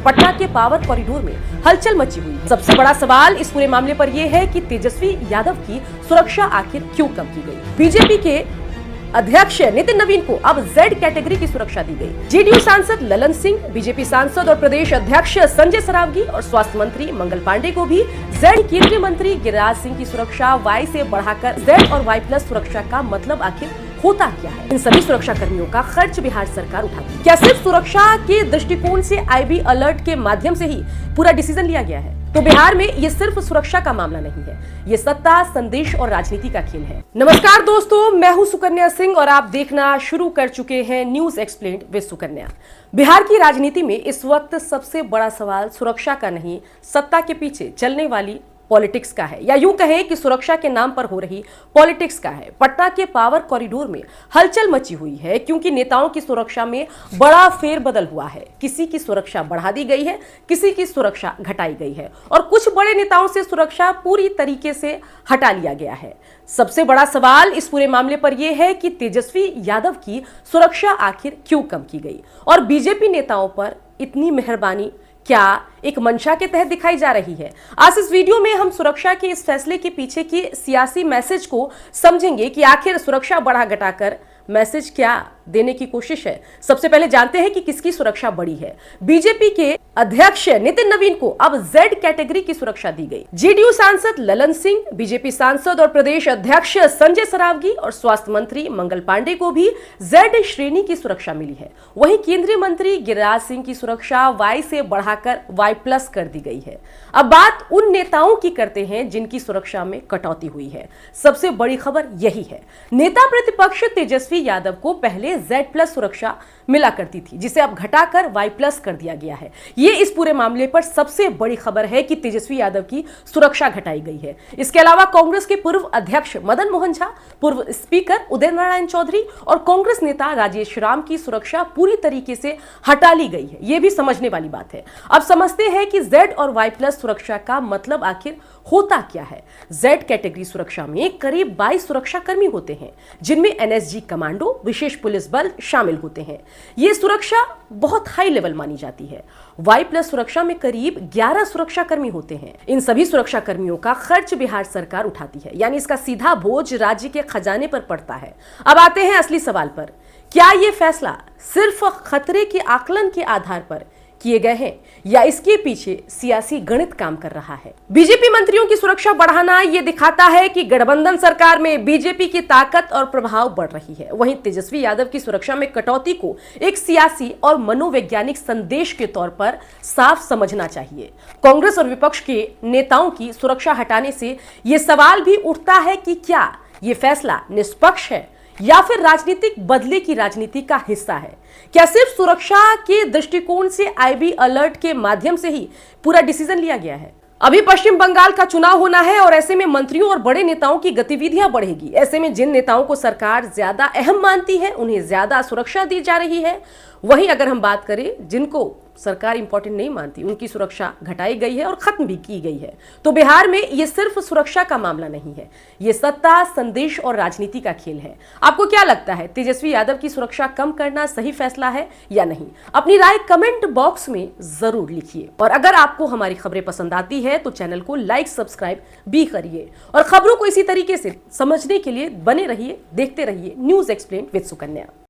पटना के power corridor में हलचल मची हुई है। सबसे बड़ा सवाल इस पूरे मामले पर यह है कि तेजस्वी यादव की सुरक्षा आखिर क्यों कम की गई। बीजेपी के अध्यक्ष नितिन नवीन को अब जेड कैटेगरी की सुरक्षा दी गई। जेडीयू सांसद ललन सिंह, बीजेपी सांसद और प्रदेश अध्यक्ष संजय सरावगी और स्वास्थ्य मंत्री मंगल पांडे को भी जेड, केंद्रीय मंत्री गिरिराज सिंह की सुरक्षा वाई से बढ़ाकर जेड और वाई प्लस सुरक्षा का मतलब आखिर होता क्या है। इन सभी सुरक्षा कर्मियों का खर्च बिहार सरकार उठाती है। क्या सिर्फ सुरक्षा के दृष्टिकोण से आईबी अलर्ट के माध्यम से ही पूरा डिसीजन लिया गया है? तो बिहार में ये सिर्फ सुरक्षा का मामला नहीं है, ये सत्ता, संदेश और राजनीति का खेल है। नमस्कार दोस्तों, मैं हूं सुकन्या सिंह और आप देखना शुरू कर चुके हैं news explained with Sukanya. Bihar की राजनीति में इस वक्त सबसे बड़ा सवाल सुरक्षा का नहीं, सत्ता के पीछे चलने वाली पॉलिटिक्स का है, या यूं कहें कि सुरक्षा के नाम पर हो रही पॉलिटिक्स का है। पटना के पावर कॉरिडोर में हलचल मची हुई है क्योंकि नेताओं की सुरक्षा में बड़ा फेरबदल हुआ है। किसी की सुरक्षा बढ़ा दी गई है, किसी की सुरक्षा घटाई गई है और कुछ बड़े नेताओं से सुरक्षा पूरी तरीके से हटा लिया गया है। सबसे बड़ा सवाल इस पूरे मामले पर यह है कि तेजस्वी यादव की सुरक्षा आखिर क्यों कम की गई और बीजेपी नेताओं पर इतनी मेहरबानी क्या एक मंशा के तहत दिखाई जा रही है। आज इस वीडियो में हम सुरक्षा के इस फैसले के पीछे की सियासी मैसेज को समझेंगे कि आखिर सुरक्षा बढ़ा घटाकर मैसेज क्या देने की कोशिश है। सबसे पहले जानते हैं कि किसकी सुरक्षा बड़ी है। बीजेपी के अध्यक्ष नितिन नवीन को अब जेड कैटेगरी की सुरक्षा दी गई। जेडीयू सांसद ललन सिंह, बीजेपी सांसद और प्रदेश अध्यक्ष संजय सरावगी और स्वास्थ्य मंत्री मंगल पांडे को भी जेड श्रेणी की सुरक्षा मिली है। वहीं केंद्रीय मंत्री गिरिराज सिंह की सुरक्षा वाई से बढ़ाकर वाई प्लस कर दी गई है। अब बात उन नेताओं की करते हैं जिनकी सुरक्षा में कटौती हुई है। सबसे बड़ी खबर यही है, नेता प्रतिपक्ष तेजस्वी यादव को पहले जेड प्लस सुरक्षा मिला करती थी, जिसे अब घटाकर वाई प्लस कर दिया गया है। ये इस पूरे मामले पर सबसे बड़ी खबर है कि तेजस्वी यादव की सुरक्षा घटाई गई है। इसके अलावा कांग्रेस के पूर्व अध्यक्ष मदन मोहन झा, पूर्व स्पीकर उदय नारायण चौधरी और कांग्रेस नेता राजेश राम की सुरक्षा पूरी तरीके से हटा ली गई है। यह भी समझने वाली बात है। अब समझते हैं कि जेड और वाई प्लस सुरक्षा का मतलब आखिर होता क्या है। जेड कैटेगरी सुरक्षा में करीब 22 सुरक्षा कर्मी होते हैं, जिनमें एनएसजी कमांडो, विशेष पुलिस बल शामिल होते हैं। यह सुरक्षा बहुत हाई लेवल मानी जाती है। वाई प्लस सुरक्षा में करीब 11 सुरक्षा कर्मी होते हैं। इन सभी सुरक्षा कर्मियों का खर्च बिहार सरकार उठाती है, यानी इसका सीधा बोझ राज्य के खजाने पर पड़ता है। अब आते हैं असली सवाल पर, क्या यह फैसला सिर्फ खतरे के आकलन के आधार पर किए गए हैं या इसके पीछे सियासी गणित काम कर रहा है? बीजेपी मंत्रियों की सुरक्षा बढ़ाना यह दिखाता है कि गठबंधन सरकार में बीजेपी की ताकत और प्रभाव बढ़ रही है। वहीं तेजस्वी यादव की सुरक्षा में कटौती को एक सियासी और मनोवैज्ञानिक संदेश के तौर पर साफ समझना चाहिए। कांग्रेस और विपक्ष के नेताओं की सुरक्षा हटाने से यह सवाल भी उठता है कि क्या यह फैसला निष्पक्ष है या फिर राजनीतिक बदले की राजनीति का हिस्सा है। क्या सिर्फ सुरक्षा के दृष्टिकोण से आईबी अलर्ट के माध्यम से ही पूरा डिसीजन लिया गया है? अभी पश्चिम बंगाल का चुनाव होना है और ऐसे में मंत्रियों और बड़े नेताओं की गतिविधियां बढ़ेगी। ऐसे में जिन नेताओं को सरकार ज्यादा अहम मानती है उन्हें ज्यादा सुरक्षा दी जा रही है। वहीं अगर हम बात करें जिनको सरकार इंपॉर्टेंट नहीं मानती, उनकी सुरक्षा घटाई गई है और खत्म भी की गई है। तो बिहार में ये सिर्फ सुरक्षा का मामला नहीं है, ये सत्ता, संदेश और राजनीति का खेल है। आपको क्या लगता है, तेजस्वी यादव की सुरक्षा कम करना सही फैसला है या नहीं? अपनी राय कमेंट बॉक्स में जरूर लिखिए और अगर आपको हमारी खबरें पसंद आती है तो चैनल को लाइक, सब्सक्राइब भी करिए और खबरों को इसी तरीके से समझने के लिए बने रहिए, देखते रहिए न्यूज एक्सप्लेन विद सुकन्या।